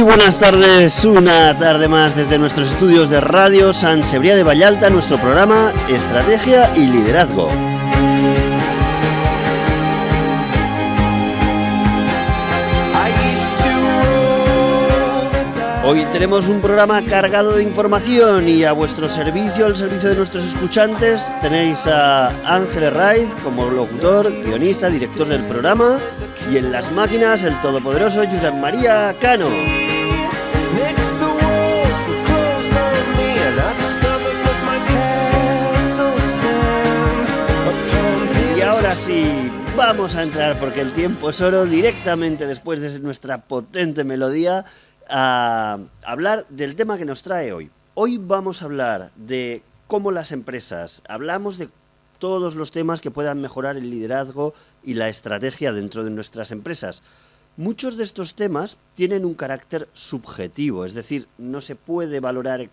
buenas tardes, una tarde más desde nuestros estudios de Radio Sant Cebrià de Vallalta, nuestro programa Estrategia y Liderazgo. Hoy tenemos un programa cargado de información y a vuestro servicio, al servicio de nuestros escuchantes, tenéis a Ángel Herraiz como locutor, guionista, director del programa, y en las máquinas el todopoderoso Josep María Cano. Y ahora sí, vamos a entrar, porque el tiempo es oro, directamente después de nuestra potente melodía, a hablar del tema que nos trae hoy. Hoy vamos a hablar de cómo las empresas, hablamos de todos los temas que puedan mejorar el liderazgo y la estrategia dentro de nuestras empresas. Muchos de estos temas tienen un carácter subjetivo, es decir, no se puede valorar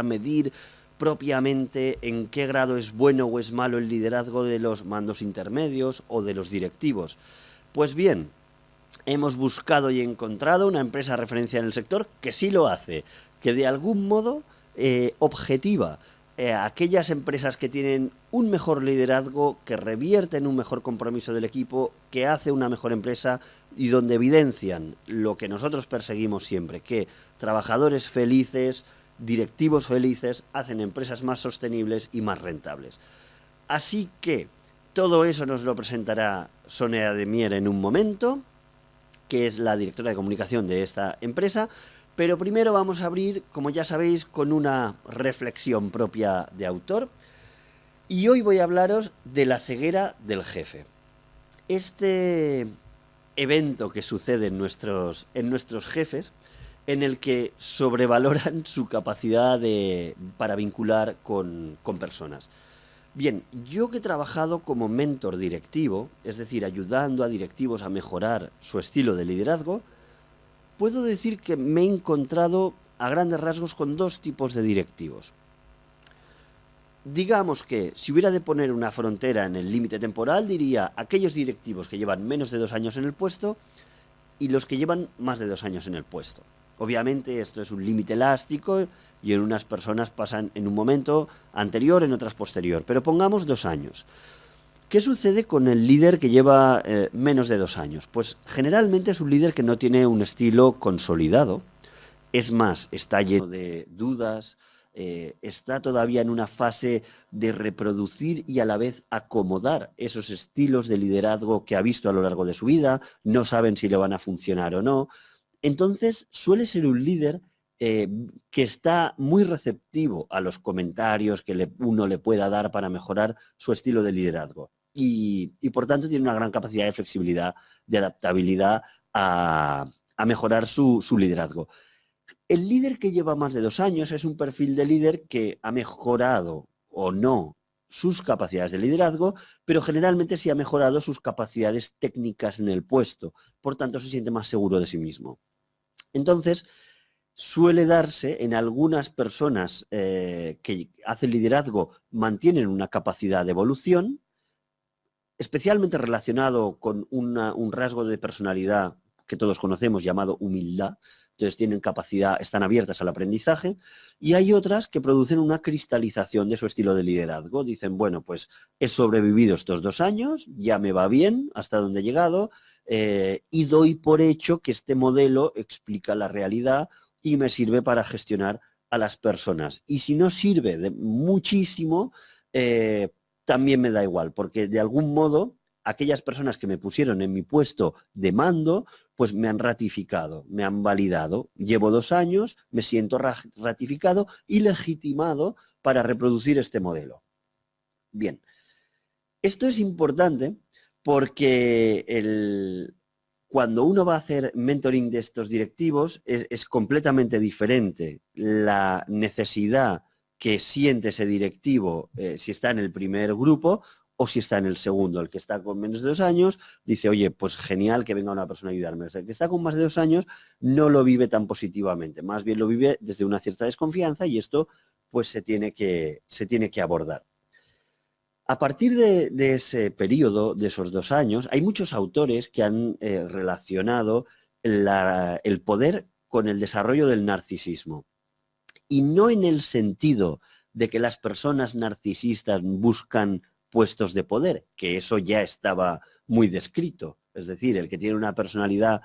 medir propiamente en qué grado es bueno o es malo el liderazgo de los mandos intermedios o de los directivos. Pues bien, hemos buscado y encontrado una empresa referencia en el sector que sí lo hace, que de algún modo objetiva aquellas empresas que tienen un mejor liderazgo, que revierten un mejor compromiso del equipo, que hace una mejor empresa y donde evidencian lo que nosotros perseguimos siempre, que trabajadores felices, directivos felices, hacen empresas más sostenibles y más rentables. Así que todo eso nos lo presentará Sonia de Mier en un momento, que es la directora de comunicación de esta empresa, pero primero vamos a abrir, como ya sabéis, con una reflexión propia de autor, y hoy voy a hablaros de la ceguera del jefe. Este evento que sucede en nuestros jefes, en el que sobrevaloran su capacidad para vincular con personas. Bien, yo que he trabajado como mentor directivo, es decir, ayudando a directivos a mejorar su estilo de liderazgo, puedo decir que me he encontrado a grandes rasgos con dos tipos de directivos. Digamos que si hubiera de poner una frontera en el límite temporal, diría aquellos directivos que llevan menos de 2 años en el puesto y los que llevan más de 2 años en el puesto. Obviamente esto es un límite elástico y en unas personas pasan en un momento anterior, en otras posterior, pero pongamos 2 años. ¿Qué sucede con el líder que lleva menos de 2 años? Pues generalmente es un líder que no tiene un estilo consolidado, es más, está lleno de dudas, está todavía en una fase de reproducir y a la vez acomodar esos estilos de liderazgo que ha visto a lo largo de su vida, no saben si le van a funcionar o no. Entonces suele ser un líder que está muy receptivo a los comentarios que uno le pueda dar para mejorar su estilo de liderazgo. Y por tanto tiene una gran capacidad de flexibilidad, de adaptabilidad a mejorar su liderazgo. El líder que lleva más de 2 años es un perfil de líder que ha mejorado o no sus capacidades de liderazgo, pero generalmente sí ha mejorado sus capacidades técnicas en el puesto. Por tanto, se siente más seguro de sí mismo. Entonces, suele darse en algunas personas que hacen liderazgo, mantienen una capacidad de evolución, especialmente relacionado con un rasgo de personalidad que todos conocemos llamado humildad. Entonces tienen capacidad, están abiertas al aprendizaje, y hay otras que producen una cristalización de su estilo de liderazgo. Dicen, bueno, pues he sobrevivido estos 2 años, ya me va bien hasta donde he llegado, y doy por hecho que este modelo explica la realidad y me sirve para gestionar a las personas. Y si no sirve de muchísimo, también me da igual, porque de algún modo aquellas personas que me pusieron en mi puesto de mando, pues me han ratificado, me han validado. Llevo 2 años, me siento ratificado y legitimado para reproducir este modelo. Bien, esto es importante porque cuando uno va a hacer mentoring de estos directivos es completamente diferente la necesidad que siente ese directivo si está en el primer grupo o si está en el segundo. El que está con menos de 2 años dice, oye, pues genial que venga una persona a ayudarme. El que está con más de 2 años no lo vive tan positivamente, más bien lo vive desde una cierta desconfianza, y esto pues se tiene que abordar. A partir de ese periodo, de esos 2 años, hay muchos autores que han relacionado el poder con el desarrollo del narcisismo. Y no en el sentido de que las personas narcisistas buscan puestos de poder, que eso ya estaba muy descrito. Es decir, el que tiene una personalidad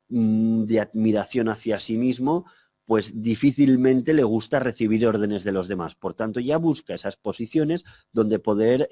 de admiración hacia sí mismo, pues difícilmente le gusta recibir órdenes de los demás. Por tanto, ya busca esas posiciones donde poder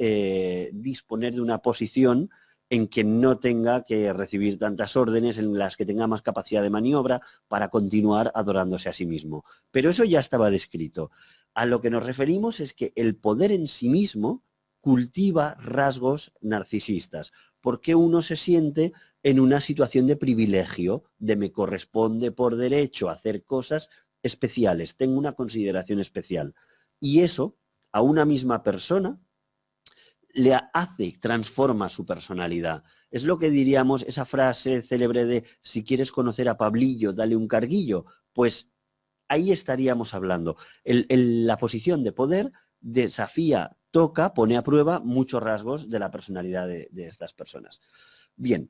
disponer de una posición en que no tenga que recibir tantas órdenes, en las que tenga más capacidad de maniobra para continuar adorándose a sí mismo. Pero eso ya estaba descrito. A lo que nos referimos es que el poder en sí mismo cultiva rasgos narcisistas, porque uno se siente en una situación de privilegio, de me corresponde por derecho hacer cosas especiales, tengo una consideración especial. Y eso a una misma persona le hace, transforma su personalidad. Es lo que diríamos, esa frase célebre de si quieres conocer a Pablillo, dale un carguillo. Pues ahí estaríamos hablando. La posición de poder desafía, toca, pone a prueba muchos rasgos de la personalidad de estas personas. Bien,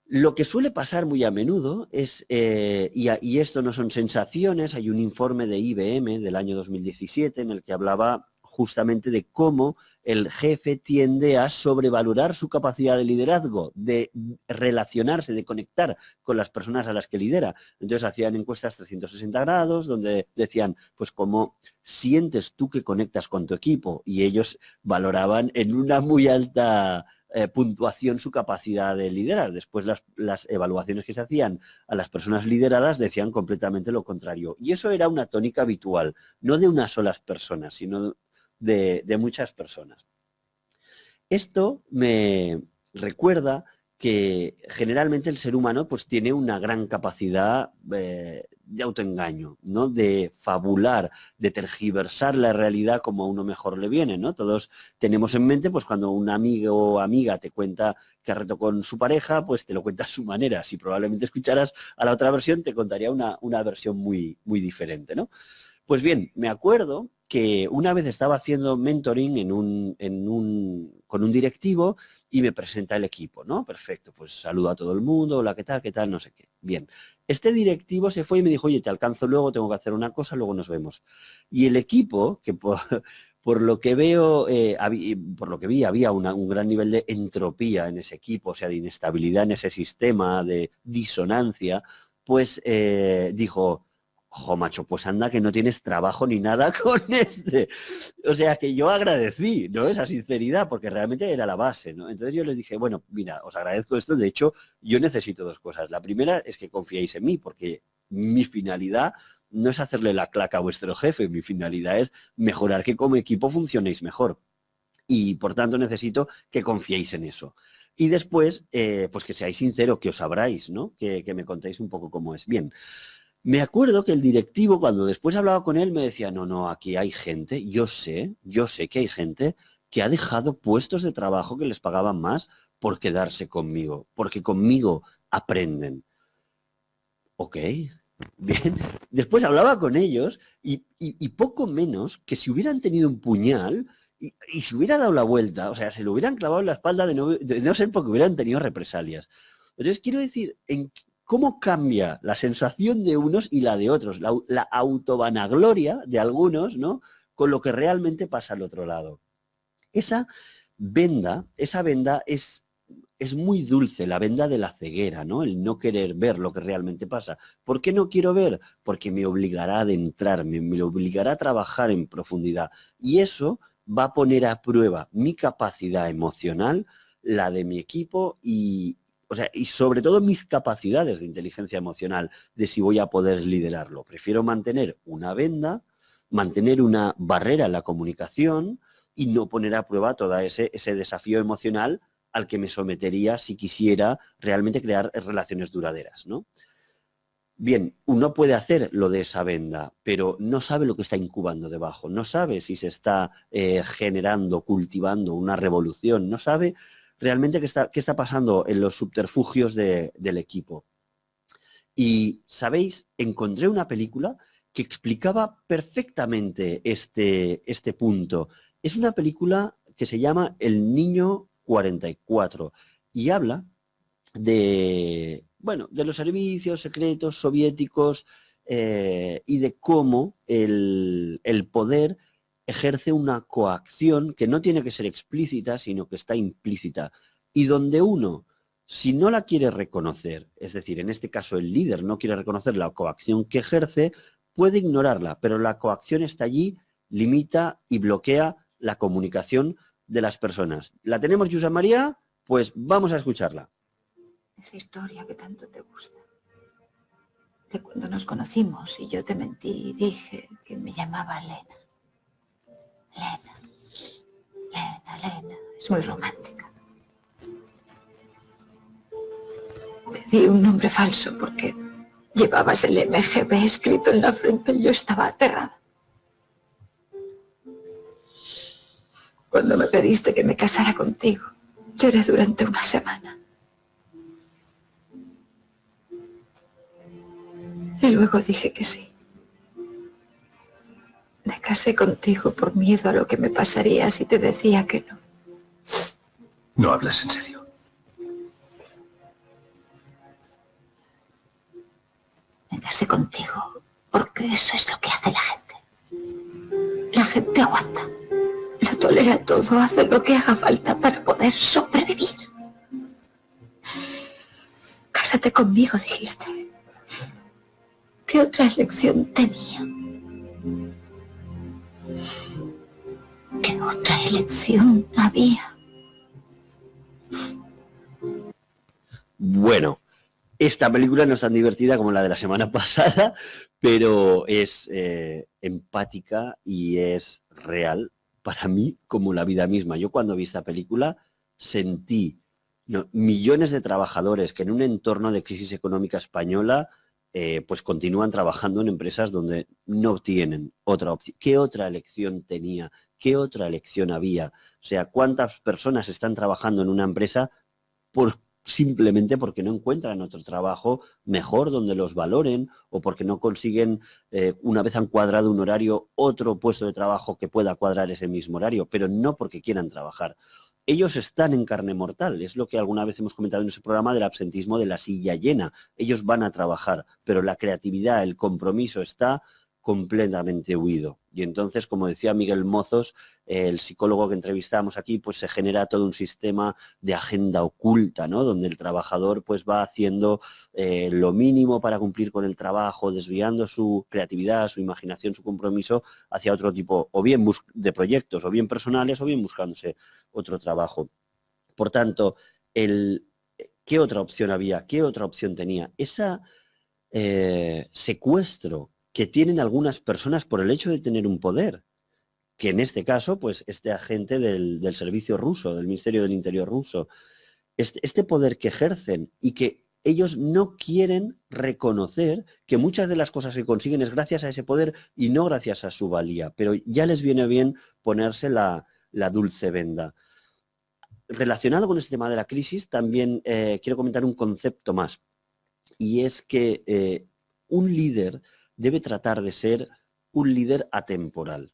lo que suele pasar muy a menudo es, y esto no son sensaciones, hay un informe de IBM del año 2017 en el que hablaba justamente de cómo el jefe tiende a sobrevalorar su capacidad de liderazgo, de relacionarse, de conectar con las personas a las que lidera. Entonces hacían encuestas 360 grados donde decían, pues cómo sientes tú que conectas con tu equipo, y ellos valoraban en una muy alta puntuación su capacidad de liderar. Después las evaluaciones que se hacían a las personas lideradas decían completamente lo contrario. Y eso era una tónica habitual, no de unas solas personas, sino de muchas personas. Esto me recuerda que generalmente el ser humano pues tiene una gran capacidad de autoengaño, ¿no? De fabular, de tergiversar la realidad como a uno mejor le viene, ¿no? Todos tenemos en mente, pues cuando un amigo o amiga te cuenta que ha roto con su pareja, pues te lo cuenta a su manera. Si probablemente escucharas a la otra versión, te contaría una versión muy, muy diferente, ¿no? Pues bien, me acuerdo que una vez estaba haciendo mentoring con un directivo y me presenta el equipo, ¿no? Perfecto, pues saludo a todo el mundo, hola, qué tal, no sé qué. Bien, este directivo se fue y me dijo, oye, te alcanzo luego, tengo que hacer una cosa, luego nos vemos. Y el equipo, que por lo que veo, por lo que vi, había un gran nivel de entropía en ese equipo, o sea, de inestabilidad en ese sistema, de disonancia, pues dijo, jo, macho, pues anda que no tienes trabajo ni nada con este. O sea, que yo agradecí, ¿no? Esa sinceridad, porque realmente era la base, ¿no? Entonces yo les dije, bueno, mira, os agradezco esto. De hecho, yo necesito dos cosas. La primera es que confiéis en mí, porque mi finalidad no es hacerle la claca a vuestro jefe. Mi finalidad es mejorar que como equipo funcionéis mejor. Y, por tanto, necesito que confiéis en eso. Y después, pues que seáis sinceros, que os abráis, ¿no? Que me contéis un poco cómo es. Bien. Me acuerdo que el directivo, cuando después hablaba con él, me decía, no, no, aquí hay gente, yo sé que hay gente que ha dejado puestos de trabajo que les pagaban más por quedarse conmigo, porque conmigo aprenden. Ok, bien. Después hablaba con ellos y poco menos que si hubieran tenido un puñal y se hubiera dado la vuelta, o sea, se lo hubieran clavado en la espalda de no ser porque hubieran tenido represalias. Entonces, quiero decir, en cómo cambia la sensación de unos y la de otros, la autovanagloria de algunos, ¿no? Con lo que realmente pasa al otro lado. Esa venda es muy dulce, la venda de la ceguera, ¿no? El no querer ver lo que realmente pasa. ¿Por qué no quiero ver? Porque me obligará a adentrarme, me obligará a trabajar en profundidad. Y eso va a poner a prueba mi capacidad emocional, la de mi equipo o sea, y sobre todo mis capacidades de inteligencia emocional, de si voy a poder liderarlo. Prefiero mantener una venda, mantener una barrera en la comunicación y no poner a prueba todo ese desafío emocional al que me sometería si quisiera realmente crear relaciones duraderas, ¿no? Bien, uno puede hacer lo de esa venda, pero no sabe lo que está incubando debajo, no sabe si se está generando, cultivando una revolución, no sabe realmente qué está pasando en los subterfugios del equipo. Y, ¿sabéis? Encontré una película que explicaba perfectamente este punto. Es una película que se llama El Niño 44 y habla bueno, de los servicios secretos soviéticos y de cómo el poder ejerce una coacción que no tiene que ser explícita, sino que está implícita. Y donde uno, si no la quiere reconocer, es decir, en este caso el líder no quiere reconocer la coacción que ejerce, puede ignorarla, pero la coacción está allí, limita y bloquea la comunicación de las personas. ¿La tenemos, Josep María? Pues vamos a escucharla. Esa historia que tanto te gusta. De cuando nos conocimos y yo te mentí y dije que me llamaba Lena. Lena. Es muy romántica. Te di un nombre falso porque llevabas el MGB escrito en la frente y yo estaba aterrada. Cuando me pediste que me casara contigo, lloré durante una semana. Y luego dije que sí. Me casé contigo por miedo a lo que me pasaría si te decía que no. No hablas en serio. Me casé contigo porque eso es lo que hace la gente. La gente aguanta. Lo tolera todo, hace lo que haga falta para poder sobrevivir. Cásate conmigo, dijiste. ¿Qué otra elección tenía? ¿Qué otra elección había? Bueno, esta película no es tan divertida como la de la semana pasada, pero es empática y es real para mí como la vida misma. Yo cuando vi esta película sentí millones de trabajadores que en un entorno de crisis económica española pues continúan trabajando en empresas donde no tienen otra opción. ¿Qué otra elección tenía? ¿Qué otra elección había? O sea, ¿cuántas personas están trabajando en una empresa simplemente porque no encuentran otro trabajo mejor donde los valoren o porque no consiguen, una vez han cuadrado un horario, otro puesto de trabajo que pueda cuadrar ese mismo horario, pero no porque quieran trabajar? Ellos están en carne mortal, es lo que alguna vez hemos comentado en ese programa del absentismo de la silla llena. Ellos van a trabajar, pero la creatividad, el compromiso está completamente huido. Y entonces, como decía Miguel Mozos, el psicólogo que entrevistamos aquí, pues se genera todo un sistema de agenda oculta, ¿no? Donde el trabajador pues va haciendo lo mínimo para cumplir con el trabajo, desviando su creatividad, su imaginación, su compromiso hacia otro tipo, o bien de proyectos, o bien personales, o bien buscándose otro trabajo. Por tanto, ¿qué otra opción había? ¿Qué otra opción tenía? Esa secuestro que tienen algunas personas por el hecho de tener un poder, que en este caso, pues este agente del servicio ruso, del Ministerio del Interior ruso, este poder que ejercen y que ellos no quieren reconocer que muchas de las cosas que consiguen es gracias a ese poder y no gracias a su valía, pero ya les viene bien ponerse la dulce venda. Relacionado con este tema de la crisis, también quiero comentar un concepto más, y es que un líder debe tratar de ser un líder atemporal.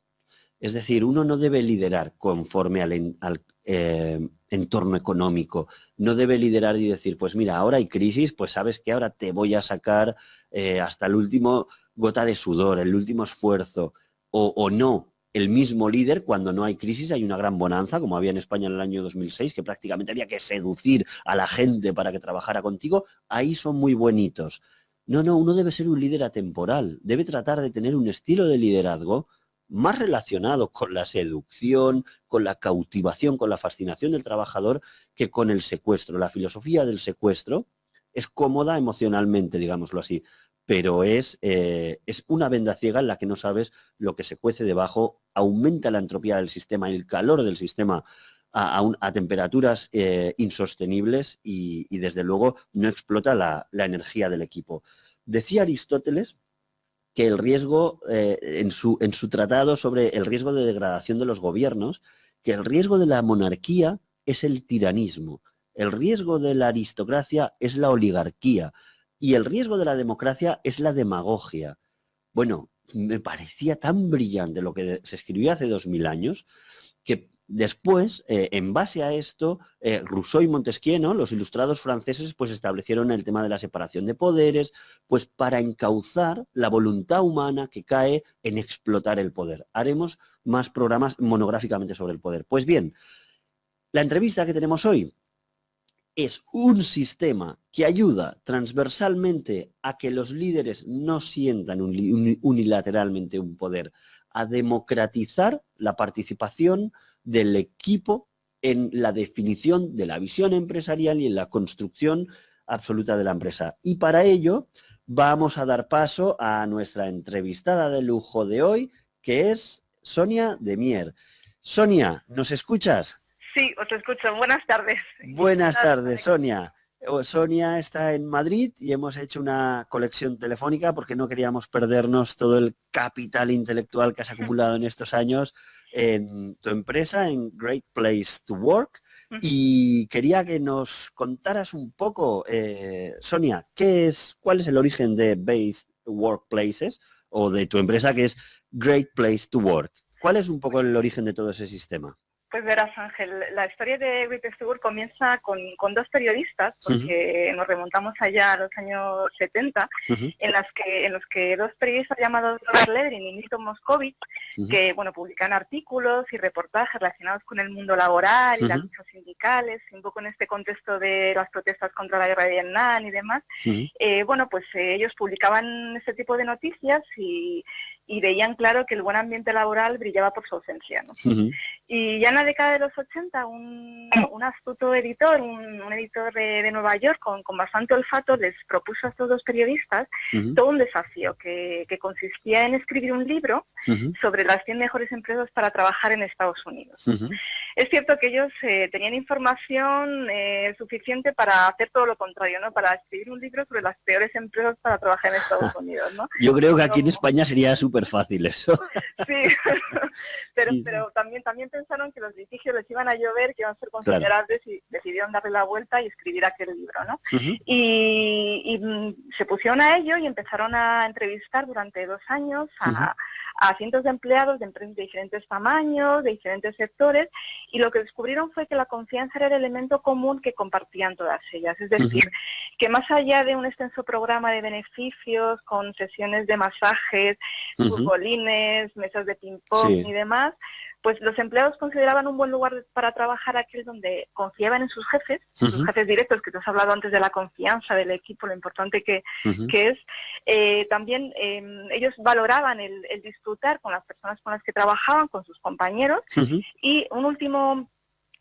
Es decir, uno no debe liderar conforme al entorno económico, no debe liderar y decir, pues mira, ahora hay crisis, pues sabes que ahora te voy a sacar hasta el último gota de sudor, el último esfuerzo, o no. El mismo líder, cuando no hay crisis, hay una gran bonanza, como había en España en el año 2006, que prácticamente había que seducir a la gente para que trabajara contigo, ahí son muy buenitos. No, uno debe ser un líder atemporal, debe tratar de tener un estilo de liderazgo más relacionado con la seducción, con la cautivación, con la fascinación del trabajador, que con el secuestro. La filosofía del secuestro es cómoda emocionalmente, digámoslo así, pero es una venda ciega en la que no sabes lo que se cuece debajo, aumenta la entropía del sistema, el calor del sistema a temperaturas insostenibles y desde luego no explota la energía del equipo. Decía Aristóteles que el riesgo, en su tratado sobre el riesgo de degradación de los gobiernos, que el riesgo de la monarquía es el tiranismo, el riesgo de la aristocracia es la oligarquía y el riesgo de la democracia es la demagogia. Bueno, me parecía tan brillante lo que se escribió hace 2000 años que Después, en base a esto, Rousseau y Montesquieu, ¿no?, los ilustrados franceses, pues establecieron el tema de la separación de poderes, pues para encauzar la voluntad humana que cae en explotar el poder. Haremos más programas monográficamente sobre el poder. Pues bien, la entrevista que tenemos hoy es un sistema que ayuda transversalmente a que los líderes no sientan unilateralmente un poder, a democratizar la participación del equipo en la definición de la visión empresarial y en la construcción absoluta de la empresa. Y para ello vamos a dar paso a nuestra entrevistada de lujo de hoy, que es Sonia de Mier. Sonia, ¿nos escuchas? Sí, os escucho. Buenas tardes. Buenas tardes, Sonia. Sonia está en Madrid y hemos hecho una conexión telefónica porque no queríamos perdernos todo el capital intelectual que has acumulado en estos años en tu empresa, en Great Place to Work. Y quería que nos contaras un poco, Sonia, ¿cuál es el origen de Best Workplaces o de tu empresa que es Great Place to Work? ¿Cuál es un poco el origen de todo ese sistema? Pues verás, Ángel, la historia de Great Place to Work comienza con dos periodistas, porque nos remontamos allá a los años 70, en los que dos periodistas llamados Robert Ledrin y Milton Moscovich, que bueno, publican artículos y reportajes relacionados con el mundo laboral y las luchas sindicales, un poco en este contexto de las protestas contra la guerra de Vietnam y demás. Bueno, pues ellos publicaban este tipo de noticias y veían claro que el buen ambiente laboral brillaba por su ausencia, ¿no? Y ya en la década de los 80, un astuto editor, un editor de Nueva York con bastante olfato, les propuso a estos dos periodistas todo un desafío que consistía en escribir un libro sobre las 100 mejores empresas para trabajar en Estados Unidos. Es cierto que ellos tenían información suficiente para hacer todo lo contrario, ¿no? Para escribir un libro sobre las peores empresas para trabajar en Estados Unidos, ¿no? Yo creo que aquí en España sería súper fácil eso. Sí, pero también pensaron que los litigios les iban a llover, que iban a ser considerables, y decidieron darle la vuelta y escribir aquel libro, ¿no? Y se pusieron a ello y empezaron a entrevistar durante 2 años a cientos de empleados de empresas de diferentes tamaños, de diferentes sectores, y lo que descubrieron fue que la confianza era el elemento común que compartían todas ellas. Es decir, que más allá de un extenso programa de beneficios con sesiones de masajes, futbolines, mesas de ping-pong y demás, pues los empleados consideraban un buen lugar para trabajar aquel donde confiaban en sus jefes directos, que te has hablado antes de la confianza del equipo, lo importante que es. También ellos valoraban el disfrutar con las personas con las que trabajaban, con sus compañeros, y un último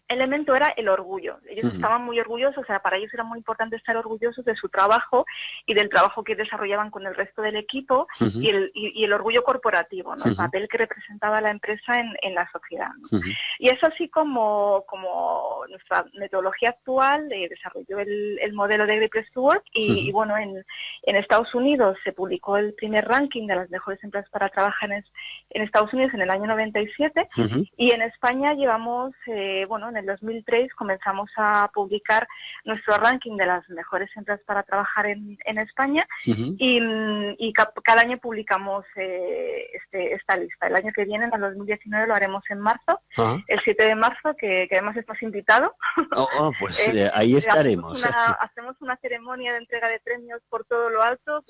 elemento era el orgullo. Ellos estaban muy orgullosos, o sea, para ellos era muy importante estar orgullosos de su trabajo y del trabajo que desarrollaban con el resto del equipo, y el orgullo corporativo, ¿no? El papel que representaba la empresa en la sociedad, ¿no? Y es así como nuestra metodología actual desarrolló el modelo de Great Place to Work, y bueno, en Estados Unidos se publicó el primer ranking de las mejores empresas para trabajar en Estados Unidos en el año 97, y en España llevamos, bueno, en el 2003 comenzamos a publicar nuestro ranking de las mejores empresas para trabajar en España, y cada año publicamos esta lista. El año que viene, en el 2019, lo haremos en marzo, el 7 de marzo, que además estás invitado. Pues ahí estaremos. Hacemos una ceremonia de entrega de premios por todo lo alto,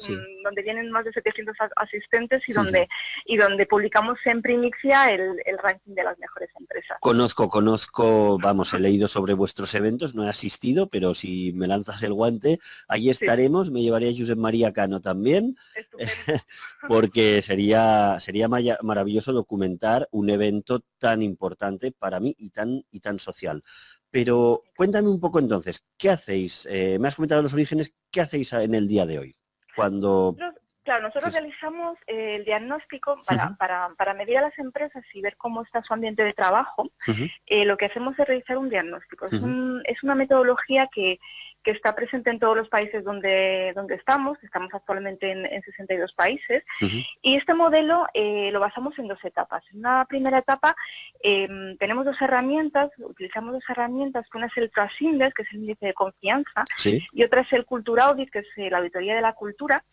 donde vienen más de 700 asistentes y donde publicamos en primicia el ranking de las mejores empresas. Conozco, vamos, he leído sobre vuestros eventos, no he asistido, pero si me lanzas el guante, ahí estaremos. Me llevaré a Josep María Cano también, porque sería maravilloso documentar un evento tan importante para mí y tan social. Pero cuéntame un poco entonces, ¿qué hacéis? Me has comentado los orígenes, ¿qué hacéis en el día de hoy? Claro, nosotros realizamos el diagnóstico para medir a las empresas y ver cómo está su ambiente de trabajo. Lo que hacemos es realizar un diagnóstico. Es una metodología que que está presente en todos los países donde estamos actualmente en 62 países, y este modelo lo basamos en 2 etapas. En una primera etapa tenemos utilizamos 2 herramientas, una es el Trust Index, que es el índice de confianza, y otra es el Culture Audit, que es la auditoría de la cultura,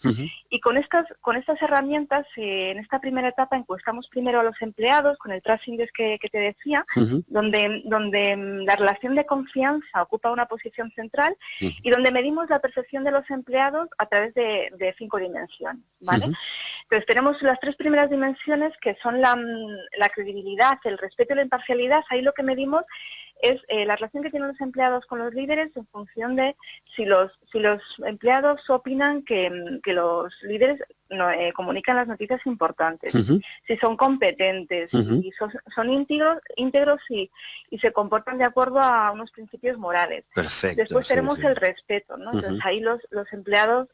y con estas herramientas, en esta primera etapa encuestamos primero a los empleados con el Trust Index que te decía, donde la relación de confianza ocupa una posición central, y donde medimos la percepción de los empleados a través de 5 dimensiones, ¿vale? Entonces tenemos las 3 primeras dimensiones, que son la credibilidad, el respeto y la imparcialidad. Ahí lo que medimos es la relación que tienen los empleados con los líderes en función de si los empleados opinan que los líderes comunican las noticias importantes, si son competentes, si son íntegros y se comportan de acuerdo a unos principios morales. Perfecto. Después tenemos el respeto, ¿no? Entonces ahí los empleados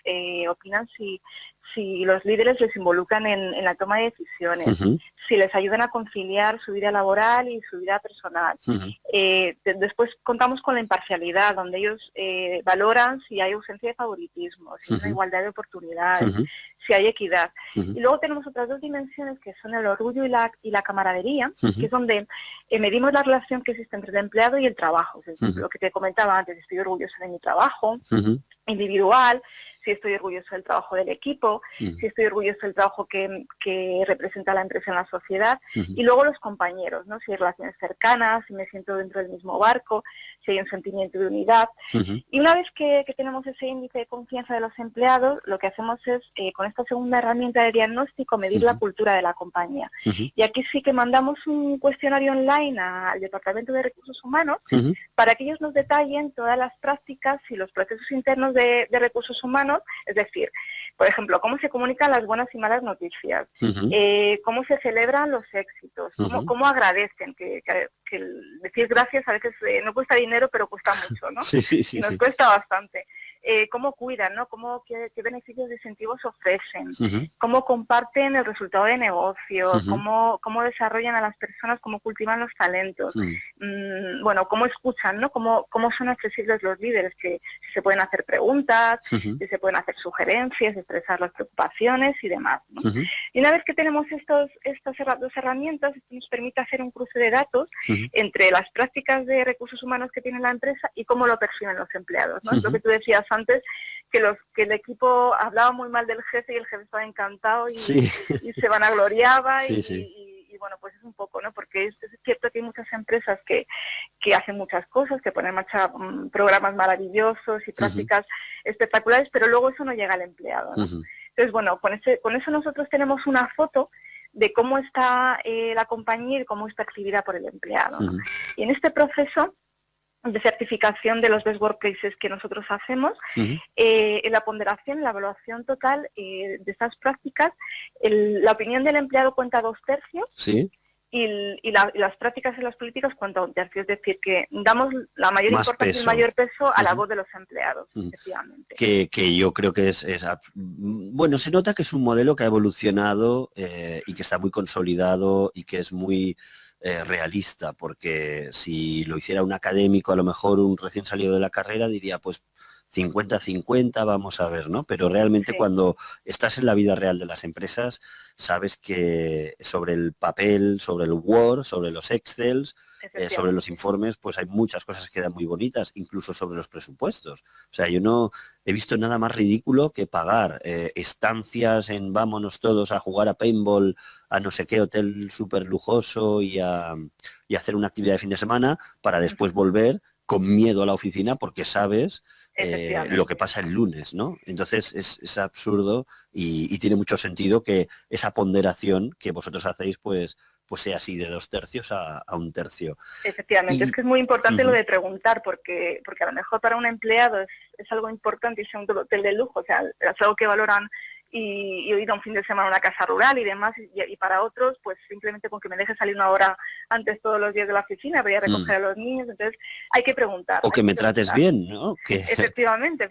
opinan si los líderes les involucran en la toma de decisiones, si les ayudan a conciliar su vida laboral y su vida personal. Después contamos con la imparcialidad, donde ellos valoran si hay ausencia de favoritismo, si hay una igualdad de oportunidades, si hay equidad. Y luego tenemos otras 2 dimensiones, que son el orgullo y la camaradería, que es donde medimos la relación que existe entre el empleado y el trabajo. Es decir, lo que te comentaba antes, estoy orgullosa de mi trabajo individual, si estoy orgulloso del trabajo del equipo, si estoy orgulloso del trabajo que representa la empresa en la sociedad, y luego los compañeros, ¿no? Si hay relaciones cercanas, si me siento dentro del mismo barco, si hay un sentimiento de unidad. Y una vez que tenemos ese índice de confianza de los empleados, lo que hacemos es, con esta segunda herramienta de diagnóstico, medir la cultura de la compañía. Y aquí sí que mandamos un cuestionario online al Departamento de Recursos Humanos para que ellos nos detallen todas las prácticas y los procesos internos de recursos humanos. Es decir, por ejemplo, cómo se comunican las buenas y malas noticias, cómo se celebran los éxitos, cómo agradecen, que decir gracias a veces no cuesta dinero, pero cuesta mucho, ¿no? Y nos cuesta bastante. Cómo cuidan, ¿no? Qué beneficios y incentivos ofrecen, cómo comparten el resultado de negocios, cómo desarrollan a las personas, cómo cultivan los talentos, bueno, cómo escuchan, ¿no? Cómo son accesibles los líderes, que si se pueden hacer preguntas, si se pueden hacer sugerencias, expresar las preocupaciones y demás, ¿no? Y una vez que tenemos estas 2 herramientas, esto nos permite hacer un cruce de datos entre las prácticas de recursos humanos que tiene la empresa y cómo lo perciben los empleados, ¿no? Es lo que tú decías antes, que el equipo hablaba muy mal del jefe y el jefe estaba encantado y se vanagloriaba y bueno, pues es un poco, ¿no? Porque es cierto que hay muchas empresas que hacen muchas cosas, que ponen en marcha programas maravillosos y prácticas espectaculares, pero luego eso no llega al empleado, ¿no? Entonces, bueno, con eso nosotros tenemos una foto de cómo está la compañía y cómo está percibida por el empleado, ¿no? Y en este proceso de certificación de los best workplaces que nosotros hacemos, en la ponderación, la evaluación total de estas prácticas, la opinión del empleado cuenta 2/3, y las prácticas y las políticas cuenta 1/3, es decir, que damos la mayor importancia y el mayor peso a la voz de los empleados, efectivamente. Que yo creo que bueno, se nota que es un modelo que ha evolucionado y que está muy consolidado y que es muy realista, porque si lo hiciera un académico, a lo mejor un recién salido de la carrera diría, pues 50-50, vamos a ver, ¿no? Pero realmente cuando estás en la vida real de las empresas, sabes que sobre el papel, sobre el Word, sobre los Excels, sobre los informes, pues hay muchas cosas que quedan muy bonitas, incluso sobre los presupuestos. O sea, yo no he visto nada más ridículo que pagar estancias en vámonos todos a jugar a paintball a no sé qué hotel súper lujoso y hacer una actividad de fin de semana para después volver con miedo a la oficina porque sabes lo que pasa el lunes, ¿no? Entonces es absurdo y tiene mucho sentido que esa ponderación que vosotros hacéis pues sea así de 2/3 a 1/3. Efectivamente, es que es muy importante lo de preguntar, porque a lo mejor para un empleado es algo importante irse a un hotel de lujo, o sea, es algo que valoran y he ido un fin de semana a una casa rural y demás, y para otros, pues simplemente con que me deje salir una hora antes todos los días de la oficina, voy a recoger a los niños, entonces hay que preguntar. O que me trates bien, ¿no? Que... Efectivamente.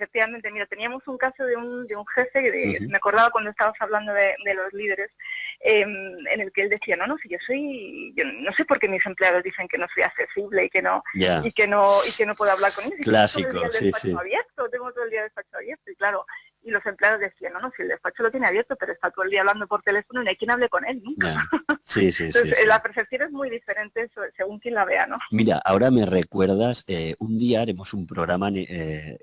Mira, teníamos un caso de un jefe, que me acordaba cuando estabas hablando de los líderes, en el que él decía, no, si yo no sé por qué mis empleados dicen que no soy accesible y que no puedo hablar con ellos. Clásico, tengo todo el día el despacho abierto, tengo todo el día el despacho abierto, y claro, y los empleados decían, no, si el despacho lo tiene abierto, pero está todo el día hablando por teléfono y no hay quien hable con él nunca. Sí. Entonces, la percepción es muy diferente según quien la vea, ¿no? Mira, ahora me recuerdas, un día haremos un programa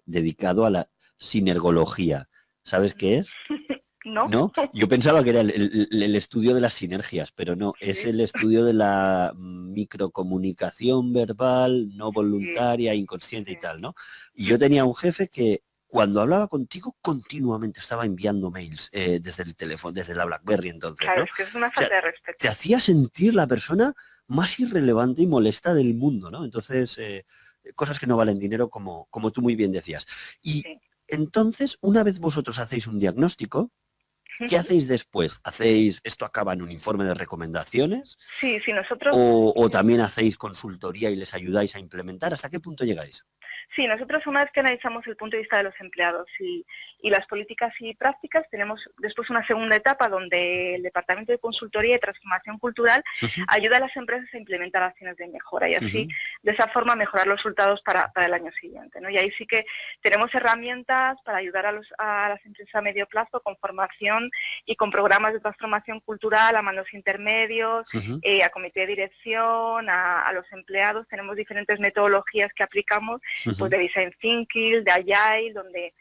dedicado a la sinergología. ¿Sabes qué es? ¿No? Yo pensaba que era el estudio de las sinergias, pero no, es el estudio de la microcomunicación verbal, no voluntaria, inconsciente y tal, ¿no? Y yo tenía un jefe que cuando hablaba contigo continuamente estaba enviando mails desde el teléfono, desde la BlackBerry entonces, Claro, ¿no? es que es una falta de respeto. Te hacía sentir la persona más irrelevante y molesta del mundo, ¿no? Entonces, cosas que no valen dinero, como tú muy bien decías. Y entonces, una vez vosotros hacéis un diagnóstico, ¿qué hacéis después? ¿Esto acaba en un informe de recomendaciones? Sí, nosotros... ¿O también hacéis consultoría y les ayudáis a implementar? ¿Hasta qué punto llegáis? Sí, nosotros una vez que analizamos el punto de vista de los empleados y las políticas y prácticas, tenemos después una segunda etapa donde el Departamento de Consultoría y Transformación Cultural ayuda a las empresas a implementar acciones de mejora y así, de esa forma, mejorar los resultados para el año siguiente, ¿no? Y ahí sí que tenemos herramientas para ayudar a las empresas a medio plazo con formación y con programas de transformación cultural a mandos intermedios, a comité de dirección, a los empleados. Tenemos diferentes metodologías que aplicamos, pues de Design Thinking, de Agile, donde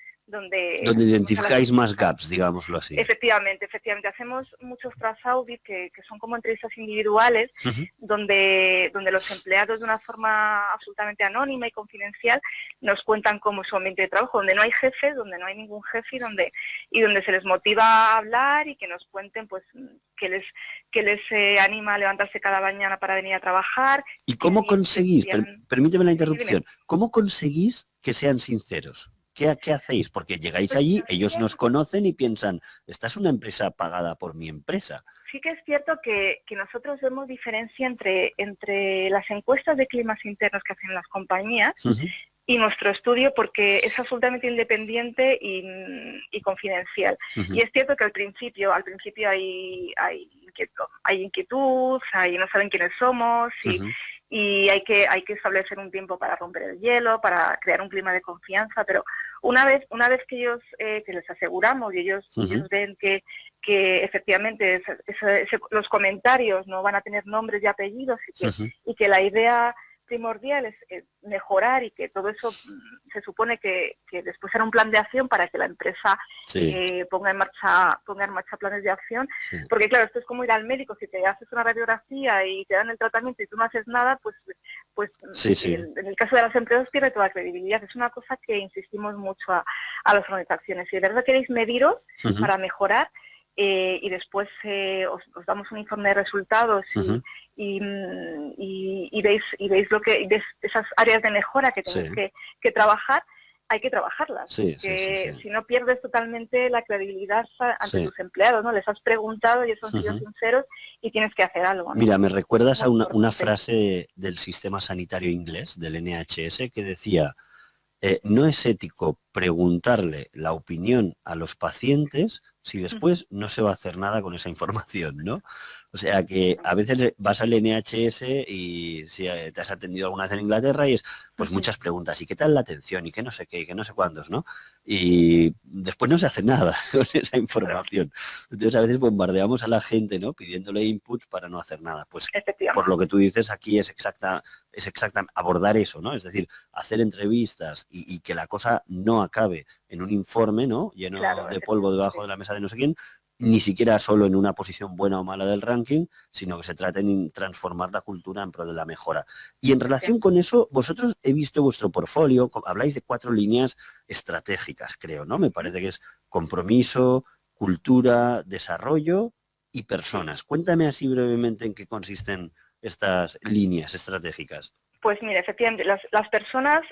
identificáis más gaps, digámoslo así. Efectivamente. Hacemos muchos tras audit que son como entrevistas individuales, donde los empleados de una forma absolutamente anónima y confidencial nos cuentan cómo es su ambiente de trabajo, donde no hay jefes, donde no hay ningún jefe y donde se les motiva a hablar y que nos cuenten pues que les anima a levantarse cada mañana para venir a trabajar. ¿Y cómo conseguís, permíteme la interrupción, cómo conseguís que sean sinceros? ¿Qué hacéis? Porque llegáis allí, ellos nos conocen y piensan, esta es una empresa pagada por mi empresa. Sí que es cierto que nosotros vemos diferencia entre las encuestas de climas internos que hacen las compañías y nuestro estudio, porque es absolutamente independiente y confidencial. Y es cierto que al principio hay inquietud, no saben quiénes somos y hay que establecer un tiempo para romper el hielo, para crear un clima de confianza, pero una vez que ellos, que les aseguramos y ellos ven que efectivamente los comentarios no van a tener nombres y apellidos y que la idea primordial es mejorar y que todo eso se supone que después será un plan de acción para que la empresa ponga en marcha planes de acción, porque claro, esto es como ir al médico, si te haces una radiografía y te dan el tratamiento y tú no haces nada, pues en el caso de las empresas pierde toda credibilidad. Es una cosa que insistimos mucho a las organizaciones. Si de verdad queréis mediros para mejorar, y después os damos un informe de resultados y veis esas áreas de mejora que tenéis que trabajar, hay que trabajarlas. Si no pierdes totalmente la credibilidad ante tus empleados, ¿no? Les has preguntado, ellos han sido sinceros y tienes que hacer algo, ¿no? Mira, me recuerdas a una frase del sistema sanitario inglés, del NHS, que decía, no es ético preguntarle la opinión a los pacientes si después no se va a hacer nada con esa información, ¿no? O sea que a veces vas al NHS y si te has atendido alguna vez en Inglaterra y es pues muchas preguntas, ¿y qué tal la atención? ¿Y qué no sé qué? ¿Y qué no sé cuántos? ¿No? Y después no se hace nada con esa información. Entonces a veces bombardeamos a la gente, ¿no? Pidiéndole inputs para no hacer nada. Pues por lo que tú dices aquí es exacta abordar eso, ¿no? Es decir, hacer entrevistas y que la cosa no acabe en un informe, ¿no? Lleno de polvo debajo de la mesa de no sé quién, ni siquiera solo en una posición buena o mala del ranking, sino que se trate en transformar la cultura en pro de la mejora. Y en relación con eso, vosotros he visto vuestro portfolio, habláis de 4 líneas estratégicas, creo, ¿no? Me parece que es compromiso, cultura, desarrollo y personas. Cuéntame así brevemente en qué consisten estas líneas estratégicas. Pues mira, efectivamente, las personas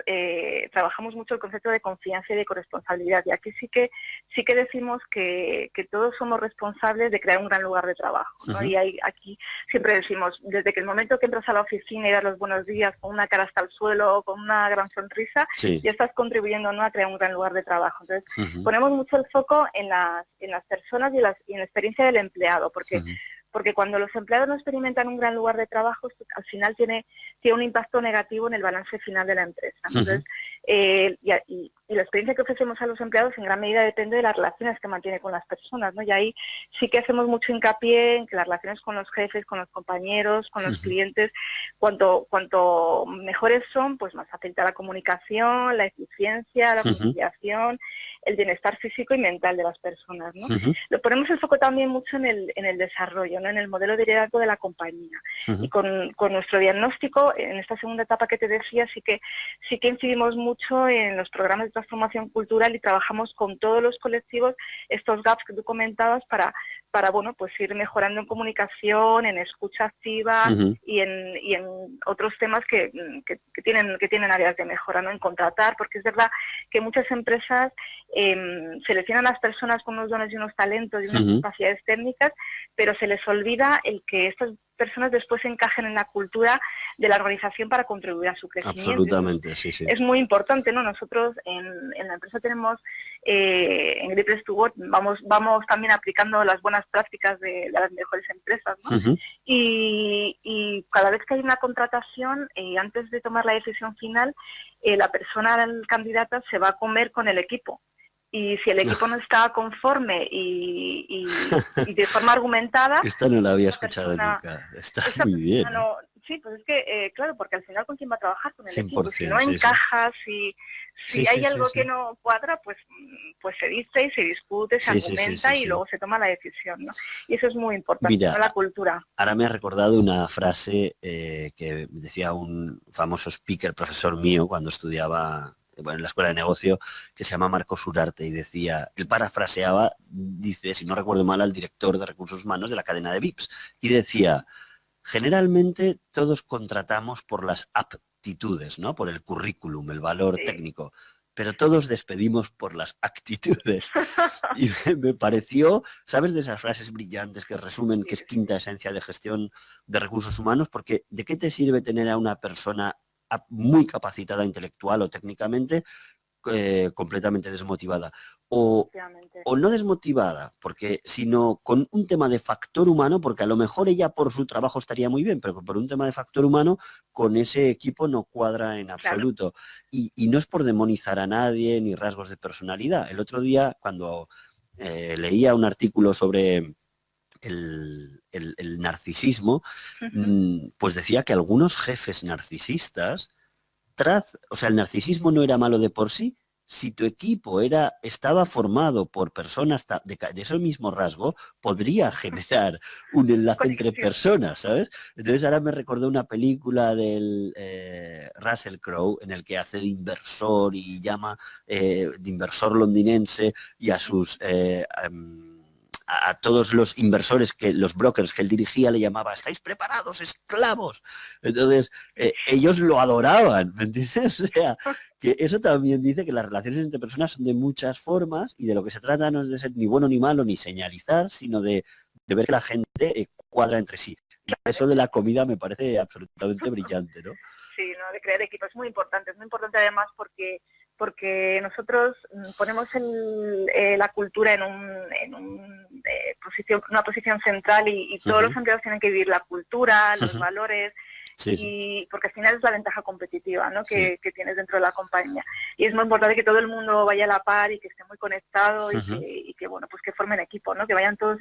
trabajamos mucho el concepto de confianza y de corresponsabilidad, y aquí sí que decimos que todos somos responsables de crear un gran lugar de trabajo, ¿no? Y aquí siempre decimos, desde que el momento que entras a la oficina y das los buenos días con una cara hasta el suelo, con una gran sonrisa, ya estás contribuyendo, ¿no?, a crear un gran lugar de trabajo. Entonces, ponemos mucho el foco en las personas y en la experiencia del empleado, porque cuando los empleados no experimentan un gran lugar de trabajo, esto al final tiene un impacto negativo en el balance final de la empresa. Entonces, y la experiencia que ofrecemos a los empleados en gran medida depende de las relaciones que mantiene con las personas, ¿no? Y ahí sí que hacemos mucho hincapié en que las relaciones con los jefes, con los compañeros, con los clientes, cuanto mejores son, pues más afecta la comunicación, la eficiencia, la conciliación, el bienestar físico y mental de las personas, ¿no? Lo ponemos el foco también mucho en el desarrollo, ¿no?, en el modelo de liderazgo de la compañía. Y con nuestro diagnóstico, en esta segunda etapa que te decía, sí que incidimos mucho en los programas de transformación cultural y trabajamos con todos los colectivos estos gaps que tú comentabas para bueno, pues ir mejorando en comunicación, en escucha activa y en otros temas que tienen áreas de mejora, ¿no?, en contratar, porque es verdad que muchas empresas seleccionan a las personas con unos dones y unos talentos y unas capacidades técnicas, pero se les olvida el que estas personas después encajen en la cultura de la organización para contribuir a su crecimiento. Absolutamente, sí. Es muy importante, ¿no? Nosotros en la empresa tenemos, en Great Place to Work, vamos también aplicando las buenas prácticas de las mejores empresas, ¿no? Y cada vez que hay una contratación, antes de tomar la decisión final, la persona candidata se va a comer con el equipo. Y si el equipo no está conforme y de forma argumentada... Esta no la había escuchado nunca. Está muy bien. Sí, pues es que, claro, porque al final con quién va a trabajar, con el 100%, equipo. Si no encaja, si hay algo que no cuadra, pues se dice y se discute, se argumenta y luego se toma la decisión, ¿no? Y eso es muy importante, mira, ¿no?, la cultura. Ahora me ha recordado una frase que decía un famoso speaker, profesor mío, cuando estudiaba en la escuela de negocio, que se llama Marcos Urarte, y decía, él parafraseaba, dice, si no recuerdo mal, al director de recursos humanos de la cadena de Vips, y decía, generalmente todos contratamos por las aptitudes, ¿no?, por el currículum, el valor técnico, pero todos despedimos por las actitudes. Y me pareció, ¿sabes?, de esas frases brillantes que resumen que es quinta esencia de gestión de recursos humanos, porque ¿de qué te sirve tener a una persona muy capacitada intelectual o técnicamente, completamente desmotivada? O no desmotivada, sino con un tema de factor humano, porque a lo mejor ella por su trabajo estaría muy bien, pero por un tema de factor humano con ese equipo no cuadra en absoluto. Y no es por demonizar a nadie ni rasgos de personalidad. El otro día, cuando leía un artículo sobre el narcisismo, pues decía que algunos jefes narcisistas, o sea, el narcisismo no era malo de por sí. Si tu equipo estaba formado por personas de ese mismo rasgo, podría generar un enlace entre personas, ¿sabes? Entonces ahora me recordó una película del Russell Crowe, en el que hace de inversor y llama de inversor londinense y a sus... a todos los inversores, los brokers que él dirigía, le llamaba, ¿estáis preparados, esclavos? Entonces, ellos lo adoraban, ¿me entiendes? O sea, que eso también dice que las relaciones entre personas son de muchas formas y de lo que se trata no es de ser ni bueno ni malo, ni señalizar, sino de ver que la gente cuadra entre sí. Y eso de la comida me parece absolutamente brillante, ¿no? Sí, ¿no?, de crear equipo es muy importante además porque nosotros ponemos la cultura en una posición central y todos los empleados tienen que vivir la cultura, los valores, y porque al final es la ventaja competitiva, ¿no?, que tienes dentro de la compañía. Y es muy importante que todo el mundo vaya a la par y que esté muy conectado y que bueno, pues que formen equipo, ¿no?, que vayan todos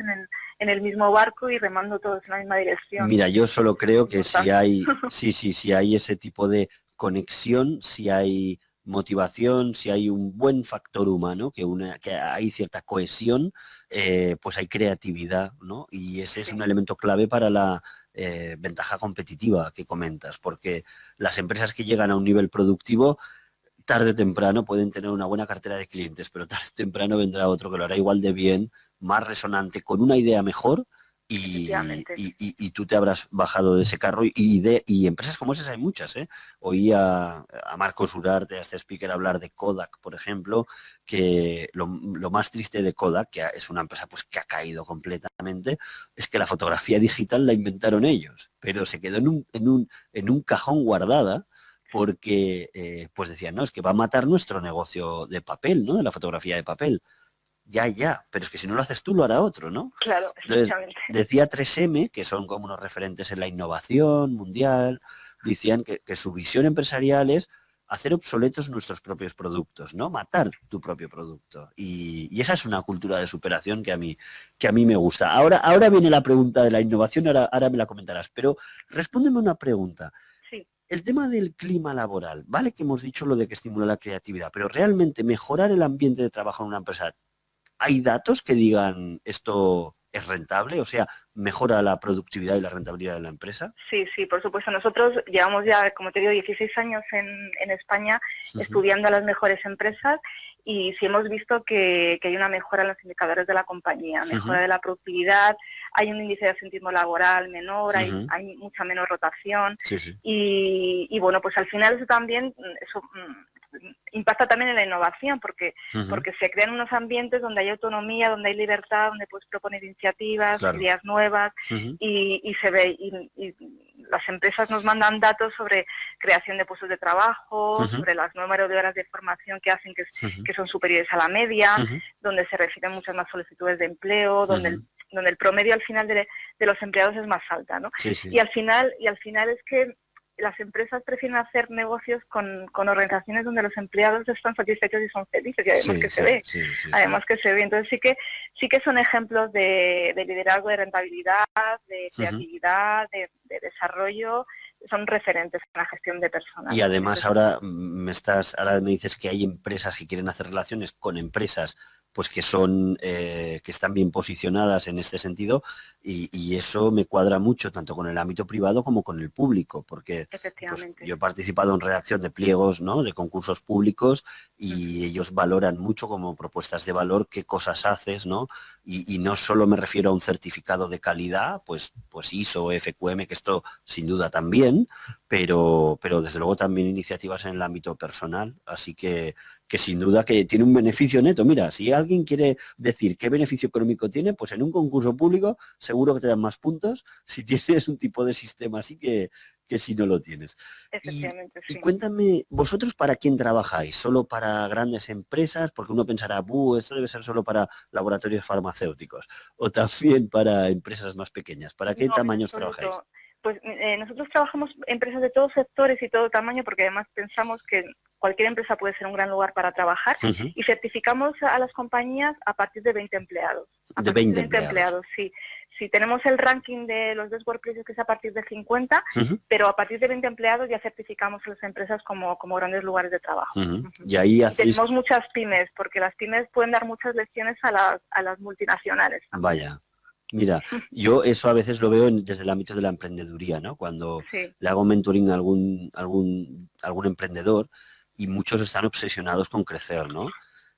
en el mismo barco y remando todos en la misma dirección. Mira, yo solo creo que si hay ese tipo de conexión, si hay motivación, si hay un buen factor humano, que hay cierta cohesión, pues hay creatividad, ¿no? Y ese es un elemento clave para la ventaja competitiva que comentas, porque las empresas que llegan a un nivel productivo, tarde o temprano pueden tener una buena cartera de clientes, pero tarde o temprano vendrá otro que lo hará igual de bien, más resonante, con una idea mejor, Efectivamente. Y tú te habrás bajado de ese carro y empresas como esas hay muchas, ¿eh? Oí a Marcos Urarte, a este speaker, hablar de Kodak, por ejemplo, que lo más triste de Kodak, que es una empresa pues que ha caído completamente, es que la fotografía digital la inventaron ellos, pero se quedó en un cajón guardada porque pues decían, no, es que va a matar nuestro negocio de papel, ¿no? De la fotografía de papel. Ya, pero es que si no lo haces tú, lo hará otro, ¿no? Claro, Entonces, efectivamente. decía 3M, que son como unos referentes en la innovación mundial, decían que su visión empresarial es hacer obsoletos nuestros propios productos, ¿no? Matar tu propio producto. Y esa es una cultura de superación que a mí me gusta. Ahora viene la pregunta de la innovación, ahora me la comentarás, pero respóndeme una pregunta. Sí. El tema del clima laboral, vale que hemos dicho lo de que estimula la creatividad, pero realmente mejorar el ambiente de trabajo en una empresa, ¿hay datos que digan esto es rentable? O sea, ¿mejora la productividad y la rentabilidad de la empresa? Sí, por supuesto. Nosotros llevamos ya, como te digo, 16 años en España estudiando a las mejores empresas y sí hemos visto que hay una mejora en los indicadores de la compañía, mejora de la productividad, hay un índice de absentismo laboral menor, hay mucha menos rotación y bueno, pues al final eso también impacta también en la innovación porque se crean unos ambientes donde hay autonomía, donde hay libertad, donde puedes proponer iniciativas, ideas nuevas y se ve y las empresas nos mandan datos sobre creación de puestos de trabajo, sobre las número de horas de formación que hacen que son superiores a la media, donde se reciben muchas más solicitudes de empleo, donde el promedio al final de los empleados es más alta, ¿no? Y al final es que las empresas prefieren hacer negocios con organizaciones donde los empleados están satisfechos y son felices, y además que se ve. Además que se ve. Entonces sí que son ejemplos de liderazgo, de rentabilidad, de creatividad, de desarrollo, son referentes en la gestión de personas. Y además ahora me dices que hay empresas que quieren hacer relaciones con empresas pues que son que están bien posicionadas en este sentido y eso me cuadra mucho tanto con el ámbito privado como con el público, porque pues, yo he participado en redacción de pliegos, ¿no? De concursos públicos y ellos valoran mucho como propuestas de valor qué cosas haces, ¿no? Y no solo me refiero a un certificado de calidad, pues ISO, FQM, que esto sin duda también, pero desde luego también iniciativas en el ámbito personal, así que sin duda que tiene un beneficio neto. Mira, si alguien quiere decir qué beneficio económico tiene, pues en un concurso público seguro que te dan más puntos si tienes un tipo de sistema así que si no lo tienes. Efectivamente, y cuéntame, ¿vosotros para quién trabajáis? ¿Solo para grandes empresas? Porque uno pensará, esto debe ser solo para laboratorios farmacéuticos. ¿O también para empresas más pequeñas? ¿Para qué tamaños trabajáis? Pues nosotros trabajamos empresas de todos sectores y todo tamaño porque además pensamos que cualquier empresa puede ser un gran lugar para trabajar y certificamos a las compañías a partir de 20 empleados. De 20 empleados, sí. Sí, tenemos el ranking de los Best Workplaces que es a partir de 50, pero a partir de 20 empleados ya certificamos a las empresas como grandes lugares de trabajo. Y ahí tenemos muchas pymes, porque las pymes pueden dar muchas lecciones a las multinacionales. Vaya. Mira, yo eso a veces lo veo desde el ámbito de la emprendeduría, ¿no? Cuando le hago mentoring a algún emprendedor y muchos están obsesionados con crecer, ¿no?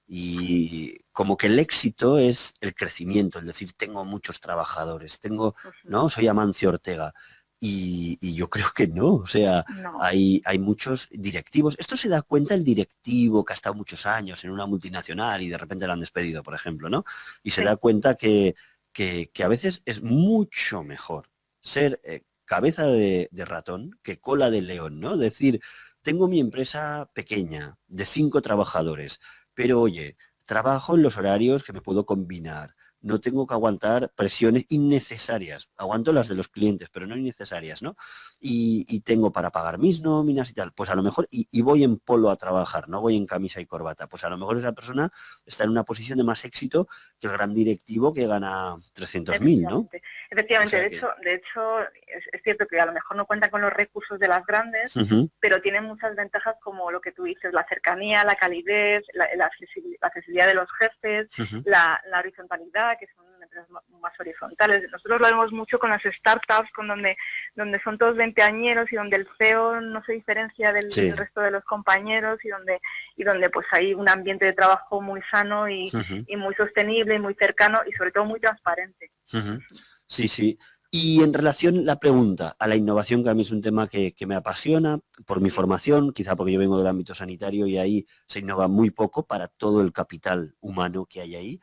Y como que el éxito es el crecimiento, es decir, tengo muchos trabajadores, ¿no? Soy Amancio Ortega. Y yo creo que no, o sea, hay muchos directivos. Esto se da cuenta el directivo que ha estado muchos años en una multinacional y de repente lo han despedido, por ejemplo, ¿no? Y se da cuenta que a veces es mucho mejor ser cabeza de ratón que cola de león, ¿no? Decir, tengo mi empresa pequeña, de 5 trabajadores, pero oye, trabajo en los horarios que me puedo combinar, no tengo que aguantar presiones innecesarias, aguanto las de los clientes, pero no innecesarias, ¿no? Y tengo para pagar mis nóminas y tal, pues a lo mejor, y voy en polo a trabajar, no voy en camisa y corbata, pues a lo mejor esa persona está en una posición de más éxito que el gran directivo que gana 300.000, ¿no? Efectivamente, o sea de hecho es cierto que a lo mejor no cuenta con los recursos de las grandes, pero tienen muchas ventajas como lo que tú dices, la cercanía, la calidez, la accesibilidad de los jefes, la horizontalidad, que son empresas más horizontales. Nosotros lo vemos mucho con las startups, donde son todos veinteañeros y donde el CEO no se diferencia del resto de los compañeros y donde pues hay un ambiente de trabajo muy sano y muy sostenible y muy cercano y sobre todo muy transparente. Sí, sí. Y en relación la pregunta a la innovación, que a mí es un tema que me apasiona por mi formación, quizá porque yo vengo del ámbito sanitario y ahí se innova muy poco para todo el capital humano que hay ahí,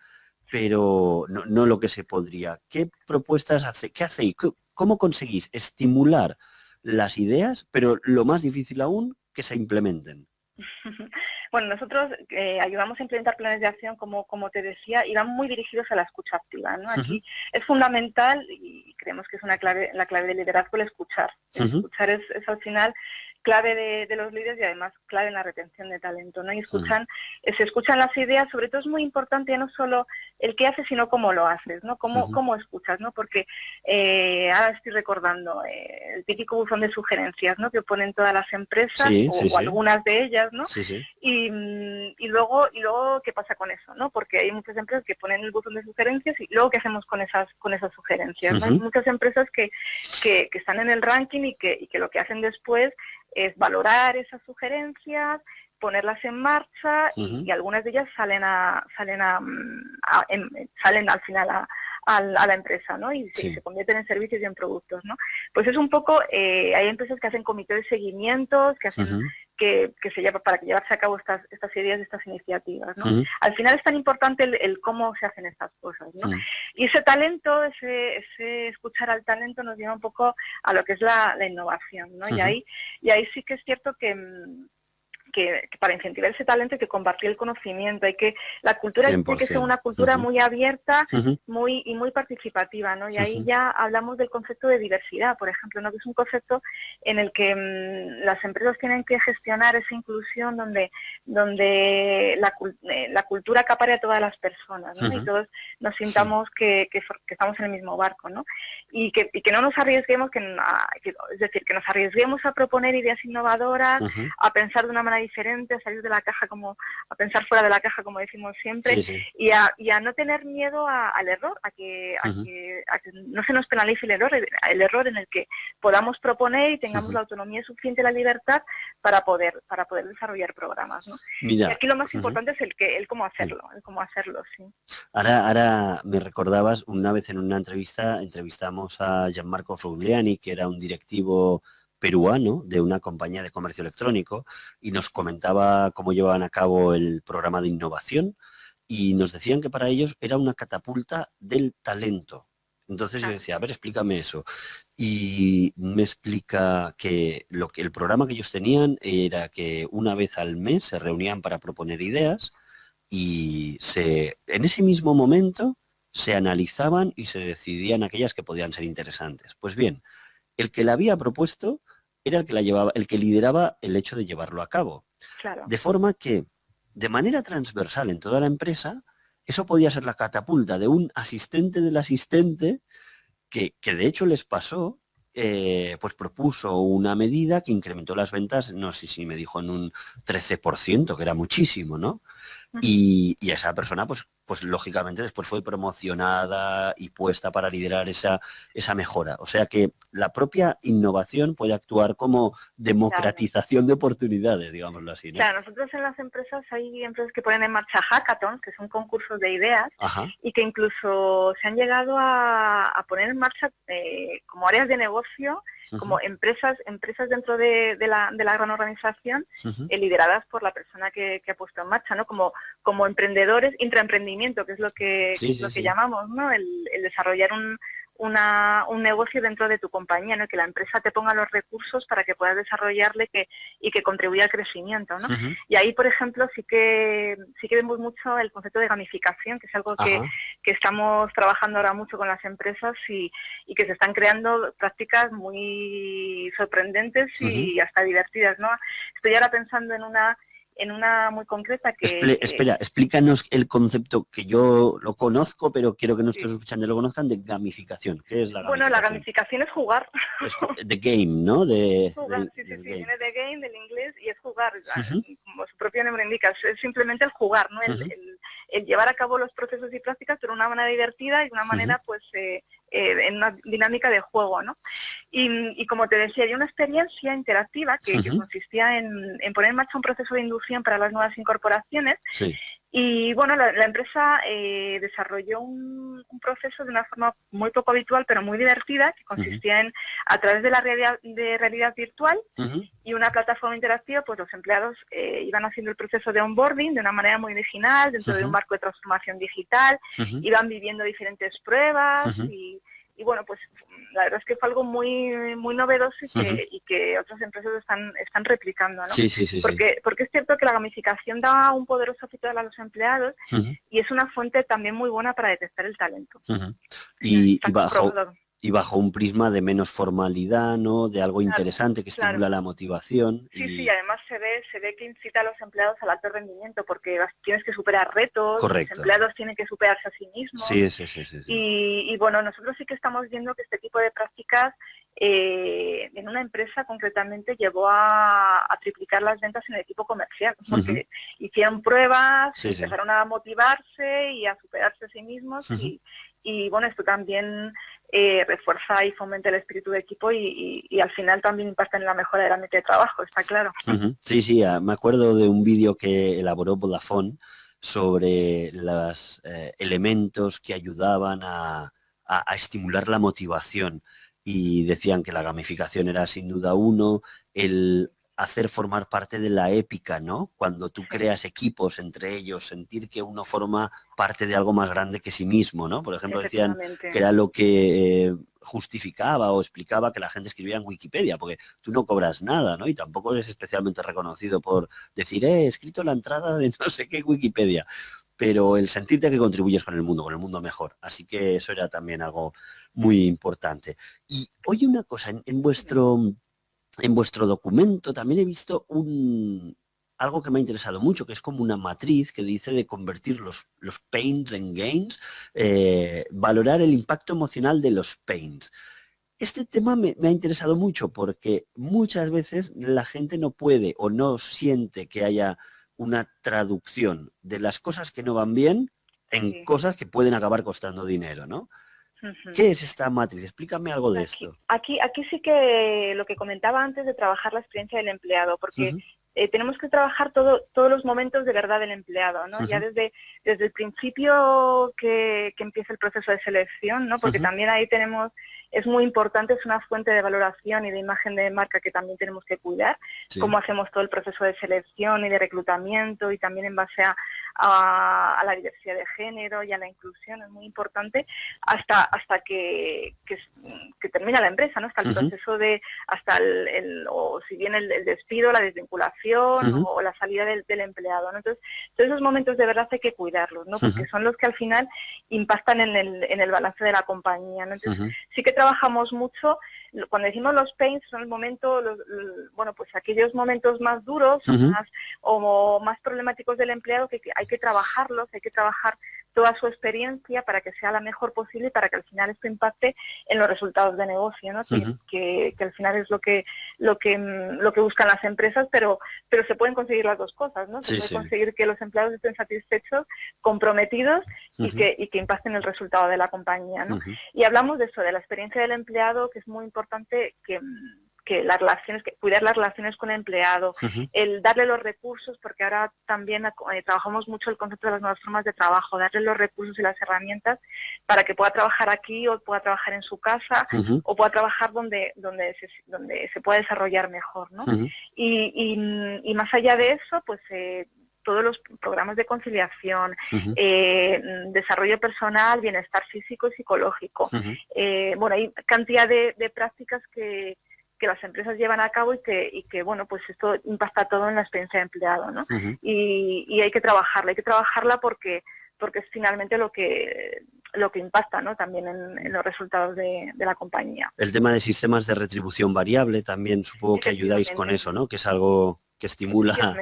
pero no lo que se podría. ¿Qué propuestas hace? ¿Qué hacéis? ¿Cómo conseguís estimular las ideas, pero lo más difícil aún, que se implementen? Bueno, nosotros ayudamos a implementar planes de acción, como te decía, y van muy dirigidos a la escucha activa, ¿no? Aquí es fundamental, y creemos que es la clave del liderazgo, el escuchar. El escuchar es al final clave de los líderes y además clave en la retención de talento, ¿no? Y se escuchan las ideas, sobre todo es muy importante ya no solo el qué haces, sino cómo lo haces, ¿no? Cómo escuchas, ¿no? Porque ahora estoy recordando el típico buzón de sugerencias, ¿no? Que ponen todas las empresas o algunas de ellas, ¿no? Sí, sí. Y luego qué pasa con eso, ¿no? Porque hay muchas empresas que ponen el buzón de sugerencias y luego qué hacemos con esas sugerencias, ¿no? Hay muchas empresas que están en el ranking y que lo que hacen después es valorar esas sugerencias, ponerlas en marcha y algunas de ellas salen al final a la empresa, ¿no? Y se convierten en servicios y en productos, ¿no? Pues es un poco, hay empresas que hacen comités de seguimientos, que hacen que se lleva para que llevarse a cabo estas ideas, estas iniciativas, ¿no? Al final es tan importante el cómo se hacen estas cosas, ¿no? Y ese talento, ese escuchar al talento nos lleva un poco a lo que es la innovación, ¿no? Y ahí sí que es cierto que para incentivar ese talento hay que compartir el conocimiento, la cultura tiene que ser una cultura muy abierta, muy participativa, ¿no? Y ahí ya hablamos del concepto de diversidad, por ejemplo, ¿no? Que es un concepto en el que las empresas tienen que gestionar esa inclusión donde la cultura acapare a todas las personas, ¿no? Y todos nos sintamos que estamos en el mismo barco, ¿no? Y que no nos arriesguemos, es decir, que nos arriesguemos a proponer ideas innovadoras, a pensar de una manera diferente, a salir de la caja, a pensar fuera de la caja, como decimos siempre, y a no tener miedo al error, a que no se nos penalice el error en el que podamos proponer y tengamos la autonomía suficiente, la libertad para poder desarrollar programas, ¿no? Mira, y aquí lo más importante es el cómo hacerlo, sí. Ahora me recordabas, una vez en una entrevistamos a Gianmarco Frugliani, que era un directivo peruano de una compañía de comercio electrónico, y nos comentaba cómo llevaban a cabo el programa de innovación y nos decían que para ellos era una catapulta del talento. Entonces yo decía, a ver, explícame eso. Y me explica que el programa que ellos tenían era que una vez al mes se reunían para proponer ideas y en ese mismo momento se analizaban y se decidían aquellas que podían ser interesantes. Pues bien, el que la había propuesto era el que lideraba el hecho de llevarlo a cabo. Claro. De forma que, de manera transversal en toda la empresa, eso podía ser la catapulta de un asistente del asistente que de hecho les pasó, pues propuso una medida que incrementó las ventas, no sé si me dijo en un 13%, que era muchísimo, ¿no? Y esa persona, pues lógicamente después fue promocionada y puesta para liderar esa mejora. O sea que la propia innovación puede actuar como democratización de oportunidades, digámoslo así, ¿no? Claro, nosotros en las empresas hay empresas que ponen en marcha hackathons, que son concursos de ideas, y que incluso se han llegado a poner en marcha como áreas de negocio, como empresas dentro de la gran organización, lideradas por la persona que ha puesto en marcha, ¿no? Como emprendedores, intraemprendimiento, que es lo que llamamos, ¿no? El desarrollar un negocio dentro de tu compañía, ¿no? Que la empresa te ponga los recursos para que puedas desarrollarle y que contribuya al crecimiento, ¿no? Y ahí, por ejemplo, sí que vemos mucho el concepto de gamificación, que es algo que estamos trabajando ahora mucho con las empresas y que se están creando prácticas muy sorprendentes y hasta divertidas, ¿no? Estoy ahora pensando en una muy concreta que... Espera, explícanos el concepto, que yo lo conozco, pero quiero que nuestros escuchantes lo conozcan, de gamificación. ¿Qué es la gamificación? Bueno, la gamificación es jugar. Es de game, ¿no? Jugar, sí, viene de game, del inglés, y es jugar, como su propio nombre indica, es simplemente el jugar, ¿no? El llevar a cabo los procesos y prácticas, pero de una manera divertida y de una manera, pues, en una dinámica de juego, ¿no? Y como te decía, hay una experiencia interactiva que consistía en poner en marcha un proceso de inducción para las nuevas incorporaciones. Sí. Y bueno, la empresa desarrolló un proceso de una forma muy poco habitual, pero muy divertida, que consistía en, a través de la realidad virtual y una plataforma interactiva, pues los empleados iban haciendo el proceso de onboarding de una manera muy original, dentro de un marco de transformación digital, iban viviendo diferentes pruebas y bueno, pues la verdad es que fue algo muy novedoso y que otras empresas están replicando, ¿no? Sí. Porque es cierto que la gamificación da un poderoso feedback a los empleados y es una fuente también muy buena para detectar el talento. Y bajo un prisma de menos formalidad, ¿no? De algo interesante que estimula la motivación. Sí, además se ve que incita a los empleados al alto rendimiento, porque tienes que superar retos, Correcto. los empleados tienen que superarse a sí mismos. Sí. Y bueno, nosotros sí que estamos viendo que este tipo de prácticas en una empresa concretamente llevó a triplicar las ventas en el equipo comercial, porque hicieron pruebas, empezaron a motivarse y a superarse a sí mismos y bueno, esto también refuerza y fomenta el espíritu de equipo y al final también impacta en la mejora del ambiente de trabajo, está claro. Sí, me acuerdo de un vídeo que elaboró Vodafone sobre los elementos que ayudaban a estimular la motivación y decían que la gamificación era sin duda uno, el hacer formar parte de la épica, ¿no? Cuando tú creas equipos entre ellos, sentir que uno forma parte de algo más grande que sí mismo, ¿no? Por ejemplo, decían que era lo que justificaba o explicaba que la gente escribía en Wikipedia, porque tú no cobras nada, ¿no? Y tampoco eres especialmente reconocido por decir, he escrito la entrada de no sé qué Wikipedia, pero el sentirte que contribuyes con el mundo mejor. Así que eso era también algo muy importante. Y oye una cosa, en vuestro documento también he visto algo que me ha interesado mucho, que es como una matriz que dice de convertir los pains en gains, valorar el impacto emocional de los pains. Este tema me ha interesado mucho porque muchas veces la gente no puede o no siente que haya una traducción de las cosas que no van bien en cosas que pueden acabar costando dinero, ¿no? ¿Qué es esta matriz? Explícame algo de esto. Aquí sí que lo que comentaba antes de trabajar la experiencia del empleado, porque tenemos que trabajar todos los momentos de verdad del empleado, ¿no? Ya desde el principio que empieza el proceso de selección, ¿no? Porque también ahí es muy importante, es una fuente de valoración y de imagen de marca que también tenemos que cuidar, cómo hacemos todo el proceso de selección y de reclutamiento y también en base a la diversidad de género y a la inclusión, es muy importante hasta que termina la empresa, ¿no? Hasta el proceso hasta o si bien el despido, la desvinculación o la salida del empleado, ¿no? Entonces, todos esos momentos de verdad hay que cuidarlos, ¿no? Porque son los que al final impactan en el balance de la compañía, ¿no? Entonces, sí que trabajamos mucho, cuando decimos los pains son el momento, bueno, pues aquellos momentos más duros o más problemáticos del empleado que hay que trabajarlos, hay que trabajar toda su experiencia para que sea la mejor posible y para que al final esto impacte en los resultados de negocio, ¿no? Que al final es lo que buscan las empresas, pero se pueden conseguir las dos cosas, ¿no? Se puede conseguir que los empleados estén satisfechos, comprometidos y que impacten el resultado de la compañía, ¿no? Y hablamos de eso, de la experiencia del empleado, que es muy importante que las relaciones, cuidar las relaciones con el empleado, el darle los recursos, porque ahora también trabajamos mucho el concepto de las nuevas formas de trabajo, darle los recursos y las herramientas para que pueda trabajar aquí o pueda trabajar en su casa o pueda trabajar donde se pueda desarrollar mejor, ¿no? Y más allá de eso, pues todos los programas de conciliación, desarrollo personal, bienestar físico y psicológico. Bueno, hay cantidad de prácticas que las empresas llevan a cabo y que bueno, pues esto impacta todo en la experiencia de empleado, ¿no? Y hay que trabajarla porque es finalmente lo que impacta, ¿no? También en los resultados de la compañía. El tema de sistemas de retribución variable también supongo que ayudáis con eso, ¿no? Que es algo que estimula,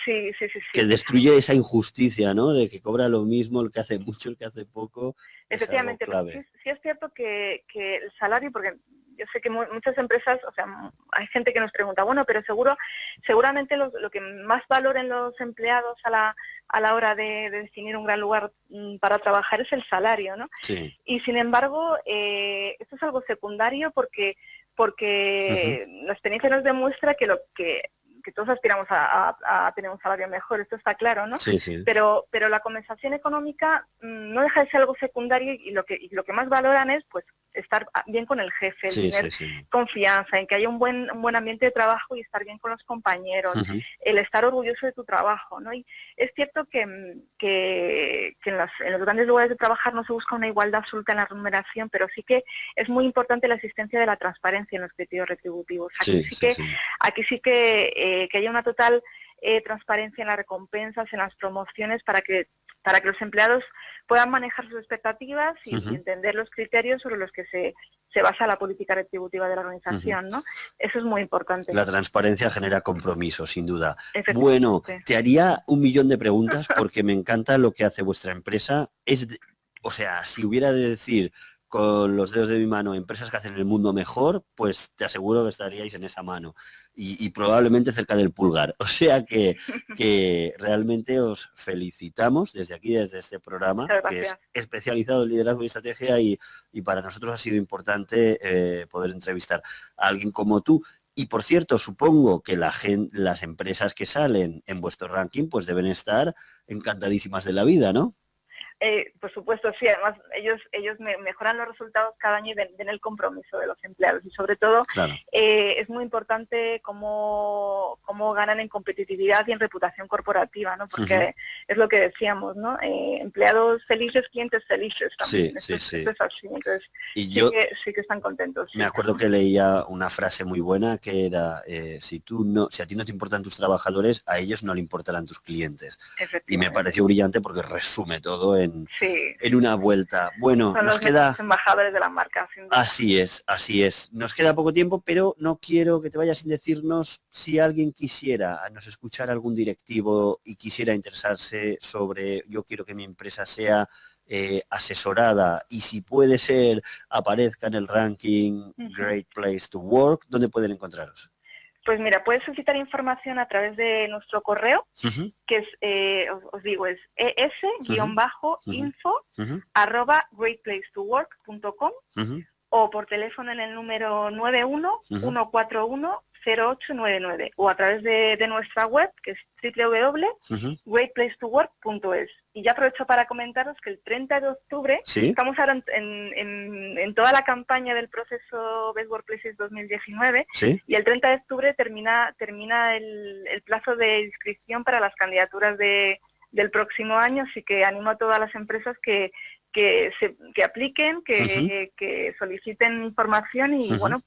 sí. que destruye esa injusticia, ¿no? De que cobra lo mismo el que hace mucho, el que hace poco. Efectivamente, sí es cierto que el salario, porque yo sé que muchas empresas, o sea, hay gente que nos pregunta, bueno, pero seguramente lo que más valoren los empleados a la hora de definir un gran lugar para trabajar es el salario, ¿no? Sí. Y sin embargo, esto es algo secundario porque porque la experiencia nos demuestra que todos aspiramos a tener un salario mejor, esto está claro, ¿no? Sí, sí. Pero la compensación económica no deja de ser algo secundario, y lo que más valoran es pues estar bien con el jefe, tener confianza, en que haya un buen ambiente de trabajo y estar bien con los compañeros, el estar orgulloso de tu trabajo, ¿no? Y es cierto que en los grandes lugares de trabajar no se busca una igualdad absoluta en la remuneración, pero sí que es muy importante la existencia de la transparencia en los criterios retributivos. Aquí sí que haya una total transparencia en las recompensas, en las promociones, para que los empleados puedan manejar sus expectativas y entender los criterios sobre los que se basa la política retributiva de la organización, ¿no? Eso es muy importante. La transparencia genera compromiso, sin duda. Bueno, te haría 1.000.000 de preguntas porque me encanta lo que hace vuestra empresa. O sea, si hubiera de decir con los dedos de mi mano empresas que hacen el mundo mejor, pues te aseguro que estaríais en esa mano y probablemente cerca del pulgar. O sea que realmente os felicitamos desde aquí, desde este programa, que es especializado en liderazgo y estrategia, y para nosotros ha sido importante poder entrevistar a alguien como tú. Y por cierto, supongo que las empresas que salen en vuestro ranking pues deben estar encantadísimas de la vida, ¿no? Por supuesto, sí. Además, ellos mejoran los resultados cada año y ven el compromiso de los empleados. Y sobre todo, es muy importante cómo ganan en competitividad y en reputación corporativa, ¿no? Porque es lo que decíamos, ¿no? Empleados felices, clientes felices también. Esto es así. Entonces, sí que están contentos. Me acuerdo que leía una frase muy buena que era, si a ti no te importan tus trabajadores, a ellos no le importarán tus clientes. Y me pareció brillante porque resume todo en una vuelta. Bueno, son nos queda... los embajadores de la marca, sin duda. Así es. Nos queda poco tiempo, pero no quiero que te vayas sin decirnos si alguien quisiera nos escuchar, algún directivo, y quisiera interesarse sobre, yo quiero que mi empresa sea asesorada, y si puede ser, aparezca en el ranking Great Place to Work, ¿dónde pueden encontraros? Pues mira, puedes solicitar información a través de nuestro correo, que es, os digo, es es-info@greatplacetowork.com, o por teléfono en el número 91-141-0899, o a través de nuestra web, que es www.greatplacetowork.es. Y ya aprovecho para comentaros que el 30 de octubre estamos ahora en toda la campaña del proceso Best Workplaces 2019, y el 30 de octubre termina el plazo de inscripción para las candidaturas del próximo año, así que animo a todas las empresas que apliquen, que soliciten información y bueno,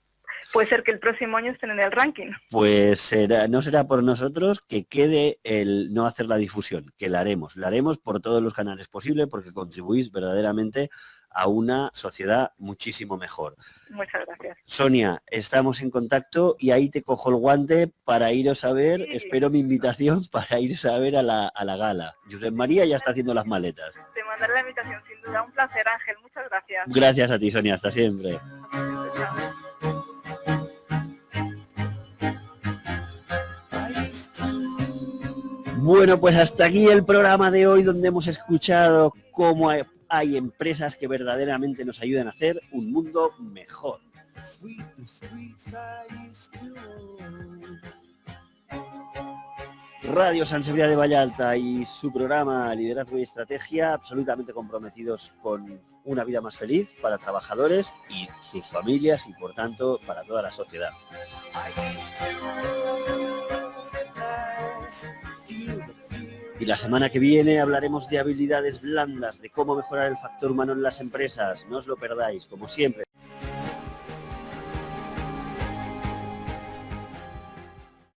puede ser que el próximo año estén en el ranking. Pues no será por nosotros que quede el no hacer la difusión, que la haremos por todos los canales posibles, porque contribuís verdaderamente a una sociedad muchísimo mejor. Muchas gracias. Sonia, estamos en contacto y ahí te cojo el guante para iros a ver, espero mi invitación para iros a ver a la gala. Josep María ya está haciendo las maletas. Te mandaré la invitación, sin duda. Un placer, Ángel. Muchas gracias. Gracias a ti, Sonia. Hasta siempre. Bueno, pues hasta aquí el programa de hoy, donde hemos escuchado cómo hay empresas que verdaderamente nos ayudan a hacer un mundo mejor. Radio Sant Cebrià de Vallalta y su programa Liderazgo y Estrategia, absolutamente comprometidos con una vida más feliz para trabajadores y sus familias, y por tanto para toda la sociedad. Y la semana que viene hablaremos de habilidades blandas, de cómo mejorar el factor humano en las empresas. No os lo perdáis, como siempre.